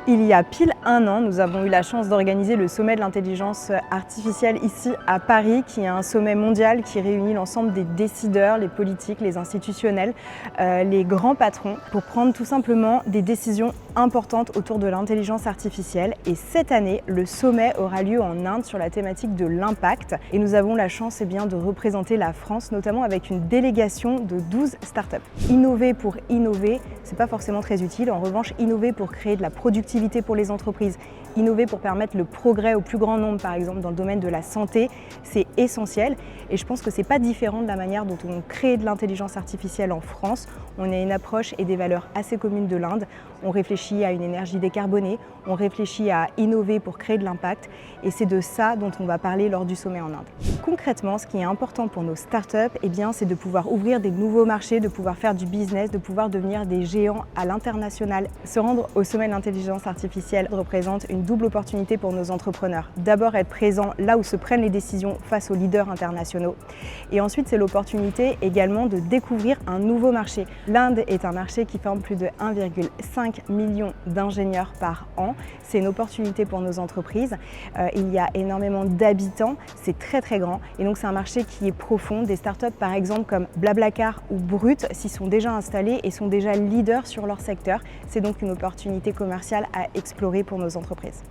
Il y a pile un an, nous avons eu la chance d'organiser le sommet de l'intelligence artificielle ici à Paris, qui est un sommet mondial qui réunit l'ensemble des décideurs, les politiques, les institutionnels, les grands patrons, pour prendre tout simplement des décisions importantes autour de l'intelligence artificielle. Et cette année, le sommet aura lieu en Inde sur la thématique de l'impact. Et nous avons la chance de représenter la France, notamment avec une délégation de 12 startups. Innover pour innover, c'est pas forcément très utile. En revanche, innover pour créer de la productivité pour les entreprises, innover pour permettre le progrès au plus grand nombre, par exemple dans le domaine de la santé, c'est essentiel. Et je pense que c'est pas différent de la manière dont on crée de l'intelligence artificielle en France. On a une approche et des valeurs assez communes de l'Inde. On réfléchit à une énergie décarbonée, on réfléchit à innover pour créer de l'impact. Et c'est de ça dont on va parler lors du sommet en Inde. Concrètement, ce qui est important pour nos startups, c'est de pouvoir ouvrir des nouveaux marchés, de pouvoir faire du business, de pouvoir devenir des géants à l'international. Se rendre au sommet de l'intelligence artificielle représente une double opportunité pour nos entrepreneurs. D'abord, être présent là où se prennent les décisions face aux leaders internationaux. Et ensuite, c'est l'opportunité également de découvrir un nouveau marché. L'Inde est un marché qui forme plus de 1,5 million d'ingénieurs par an. C'est une opportunité pour nos entreprises. Il y a énormément d'habitants, c'est très grand. Et donc c'est un marché qui est profond. Des startups par exemple comme Blablacar ou Brut s'y sont déjà installés et sont déjà leaders sur leur secteur. C'est donc une opportunité commerciale à explorer pour nos entreprises.